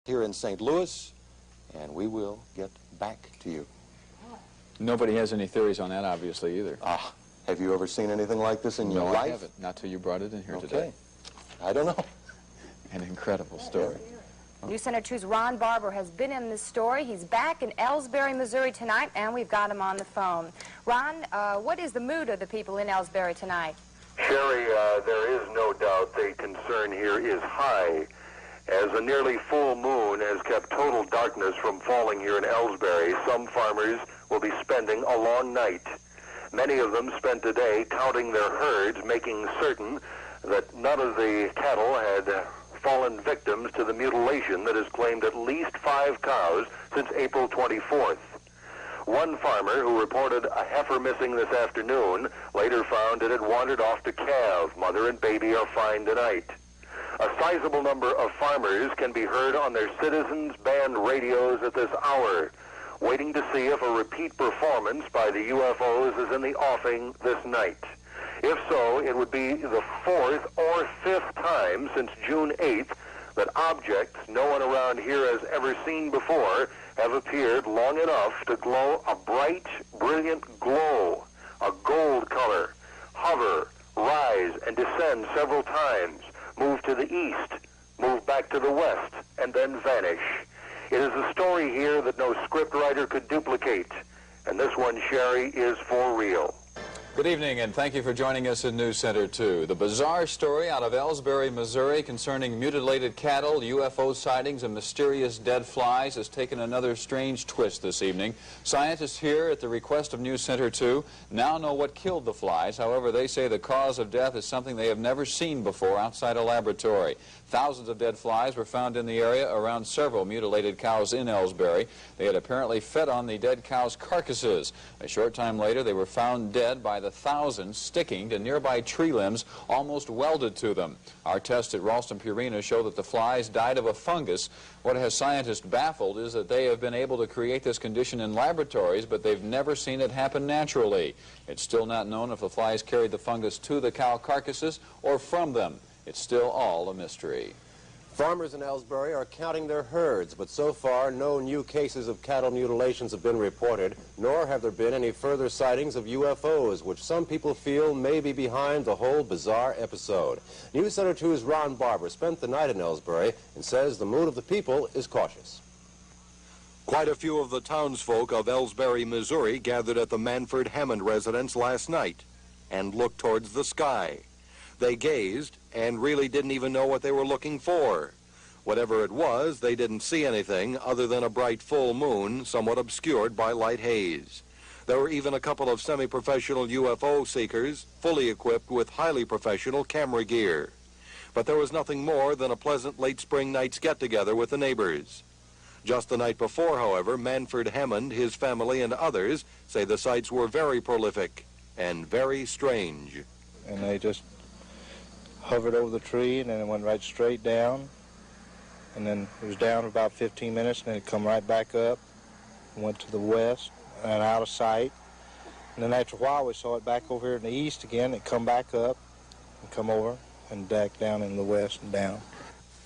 here in St. Louis, and we will get back to you. Nobody has any theories on that, obviously, either. Have you ever seen anything like this in your life? No, I haven't. Not till you brought it in here today. I don't know. An incredible story. News Center 2's Ron Barber has been in this story. He's back in Elsberry, Missouri tonight, and we've got him on the phone. Ron, what is the mood of the people in Elsberry tonight? Sherry, there is no doubt the concern here is high, as a nearly full moon has kept total darkness from falling here in Elsberry. Some farmers will be spending a long night. Many of them spent the day counting their herds, making certain that none of the cattle had fallen victims to the mutilation that has claimed at least 5 cows since April 24th. One farmer who reported a heifer missing this afternoon later found it had wandered off to calve. Mother and baby are fine tonight. A sizable number of farmers can be heard on their Citizens Band radios at this hour, waiting to see if a repeat performance by the UFOs is in the offing this night. If so, it would be the 4th or 5th time since June 8th that objects no one around here has ever seen before have appeared long enough to glow a bright, brilliant glow, a gold color, hover, rise, and descend several times, move to the east, move back to the west, and then vanish. It is a story here that no scriptwriter could duplicate, and this one, Sherry, is for real. Good evening, and thank you for joining us in News Center 2. The bizarre story out of Elsberry, Missouri concerning mutilated cattle, UFO sightings, and mysterious dead flies has taken another strange twist this evening. Scientists here at the request of News Center 2 now know what killed the flies. However, they say the cause of death is something they have never seen before outside a laboratory. Thousands of dead flies were found in the area around several mutilated cows in Elsberry. They had apparently fed on the dead cows' carcasses. A short time later, they were found dead by the thousands, sticking to nearby tree limbs almost welded to them. Our tests at Ralston Purina show that the flies died of a fungus. What has scientists baffled is that they have been able to create this condition in laboratories, but they've never seen it happen naturally. It's still not known if the flies carried the fungus to the cow carcasses or from them. It's still all a mystery. Farmers in Elsberry are counting their herds, but so far no new cases of cattle mutilations have been reported, nor have there been any further sightings of UFOs, which some people feel may be behind the whole bizarre episode. News Center 2's Ron Barber spent the night in Elsberry and says the mood of the people is cautious. Quite a few of the townsfolk of Elsberry, Missouri gathered at the Manford Hammond residence last night and looked towards the sky. They gazed and really didn't even know what they were looking for. Whatever it was, they didn't see anything other than a bright full moon, somewhat obscured by light haze. There were even a couple of semi-professional UFO seekers, fully equipped with highly professional camera gear. But there was nothing more than a pleasant late spring night's get-together with the neighbors. Just the night before, however, Manford Hammond, his family, and others say the sights were very prolific and very strange. And they just hovered over the tree, and then it went right straight down, and then it was down for about 15 minutes, and then it come right back up, and went to the west, and out of sight. And then after a while, we saw it back over here in the east again. It come back up, and come over, and back down in the west and down.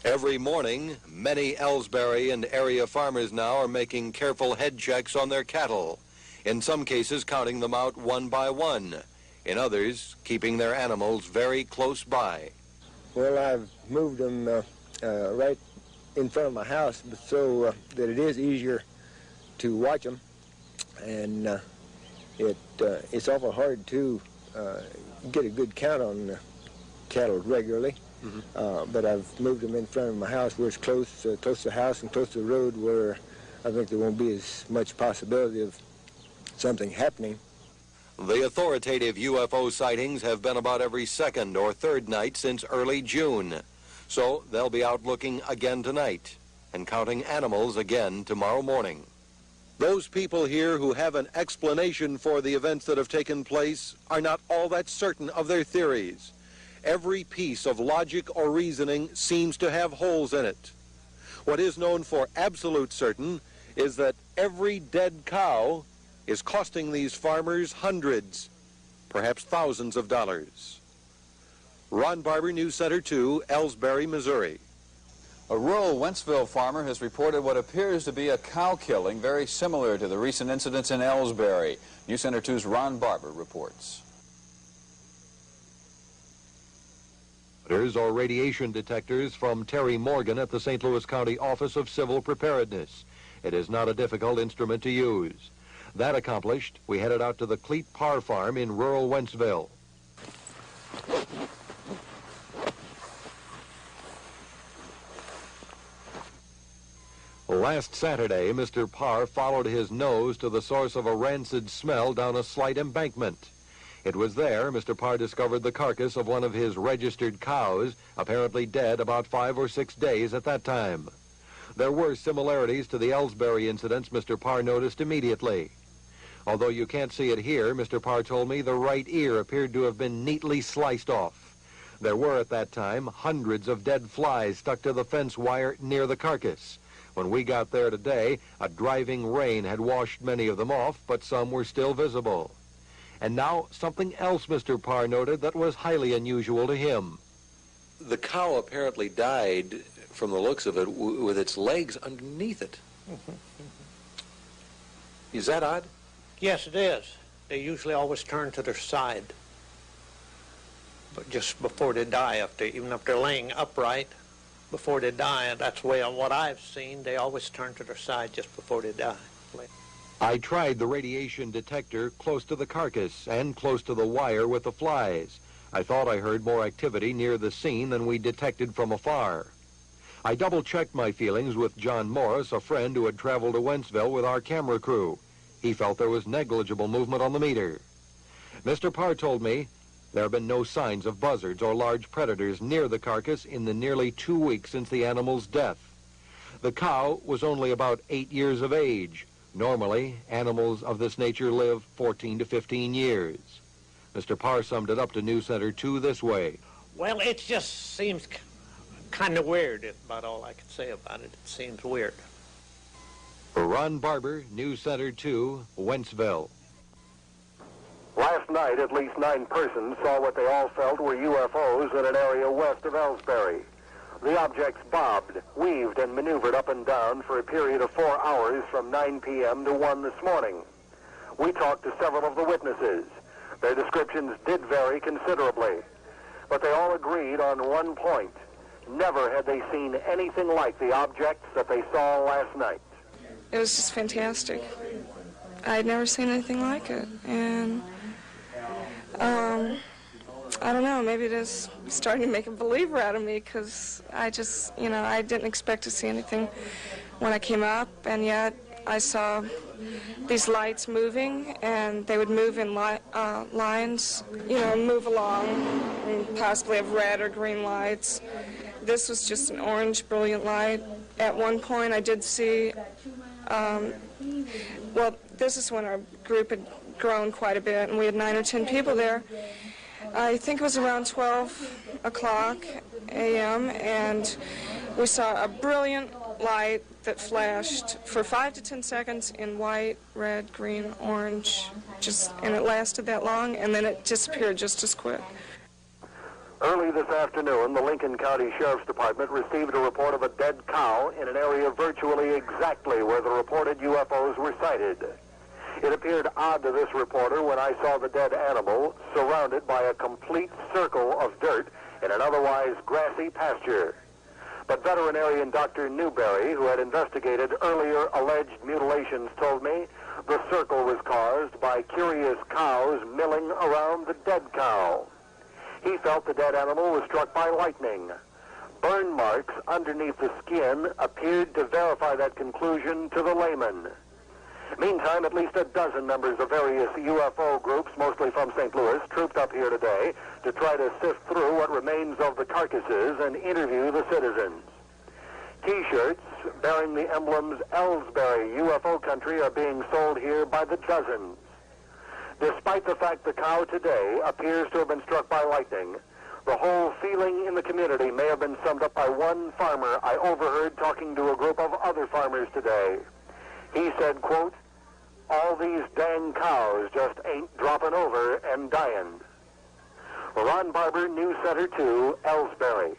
Every morning, many Elsberry and area farmers now are making careful head checks on their cattle, in some cases counting them out one by one. In others, keeping their animals very close by. Well, I've moved them right in front of my house so that it is easier to watch them, and it's awful hard to get a good count on cattle regularly. But I've moved them in front of my house where it's close to the house and close to the road, where I think there won't be as much possibility of something happening. The authoritative UFO sightings have been about every second or third night since early June. So they'll be out looking again tonight and counting animals again tomorrow morning. Those people here who have an explanation for the events that have taken place are not all that certain of their theories. Every piece of logic or reasoning seems to have holes in it. What is known for absolute certain is that every dead cow is costing these farmers hundreds, perhaps thousands of dollars. Ron Barber, News Center 2, Elsberry, Missouri. A rural Wentzville farmer has reported what appears to be a cow killing very similar to the recent incidents in Elsberry. News Center 2's Ron Barber reports. Or radiation detectors from Terry Morgan at the St. Louis County Office of Civil Preparedness. It is not a difficult instrument to use. That accomplished, we headed out to the Cleet Parr Farm in rural Wentzville. Last Saturday, Mr. Parr followed his nose to the source of a rancid smell down a slight embankment. It was there Mr. Parr discovered the carcass of one of his registered cows, apparently dead about 5 or 6 days at that time. There were similarities to the Elsberry incidents Mr. Parr noticed immediately. Although you can't see it here, Mr. Parr told me the right ear appeared to have been neatly sliced off. There were at that time hundreds of dead flies stuck to the fence wire near the carcass. When we got there today, a driving rain had washed many of them off, but some were still visible. And now something else Mr. Parr noted that was highly unusual to him. The cow apparently died, from the looks of it, with its legs underneath it. Is that odd? Yes, it is. They usually always turn to their side. But just before they die, even if they're laying upright, before they die, that's the way on what I've seen, they always turn to their side just before they die. I tried the radiation detector close to the carcass and close to the wire with the flies. I thought I heard more activity near the scene than we detected from afar. I double-checked my feelings with John Morris, a friend who had traveled to Wentzville with our camera crew. He felt there was negligible movement on the meter. Mr. Parr told me there have been no signs of buzzards or large predators near the carcass in the nearly 2 weeks since the animal's death. The cow was only about 8 years of age. Normally, animals of this nature live 14 to 15 years. Mr. Parr summed it up to News Center 2 this way. Well, it just seems kind of weird, is about all I can say about it. It seems weird. For Ron Barber, News Center 2, Wentzville. Last night, at least 9 persons saw what they all felt were UFOs in an area west of Elsberry. The objects bobbed, weaved, and maneuvered up and down for a period of 4 hours from 9 p.m. to 1 this morning. We talked to several of the witnesses. Their descriptions did vary considerably, but they all agreed on one point. Never had they seen anything like the objects that they saw last night. It was just fantastic. I'd never seen anything like it, and I don't know, maybe it is starting to make a believer out of me, because I just, I didn't expect to see anything when I came up, and yet I saw these lights moving, and they would move in lines, move along, and possibly have red or green lights. This was just an orange, brilliant light. At one point I did see, well, this is when our group had grown quite a bit, and we had 9 or 10 people there. I think it was around 12 o'clock a.m., and we saw a brilliant light that flashed for 5 to 10 seconds in white, red, green, orange, and it lasted that long, and then it disappeared just as quick. Early this afternoon, the Lincoln County Sheriff's Department received a report of a dead cow in an area virtually exactly where the reported UFOs were sighted. It appeared odd to this reporter when I saw the dead animal surrounded by a complete circle of dirt in an otherwise grassy pasture. But veterinarian Dr. Newberry, who had investigated earlier alleged mutilations, told me the circle was caused by curious cows milling around the dead cow. He felt the dead animal was struck by lightning. Burn marks underneath the skin appeared to verify that conclusion to the layman. Meantime, at least a dozen members of various UFO groups, mostly from St. Louis, trooped up here today to try to sift through what remains of the carcasses and interview the citizens. T-shirts bearing the emblems Elsberry UFO Country are being sold here by the dozens. Despite the fact the cow today appears to have been struck by lightning, the whole feeling in the community may have been summed up by one farmer I overheard talking to a group of other farmers today. He said, quote, "All these dang cows just ain't dropping over and dying." Ron Barber, News Center 2, Elsberry.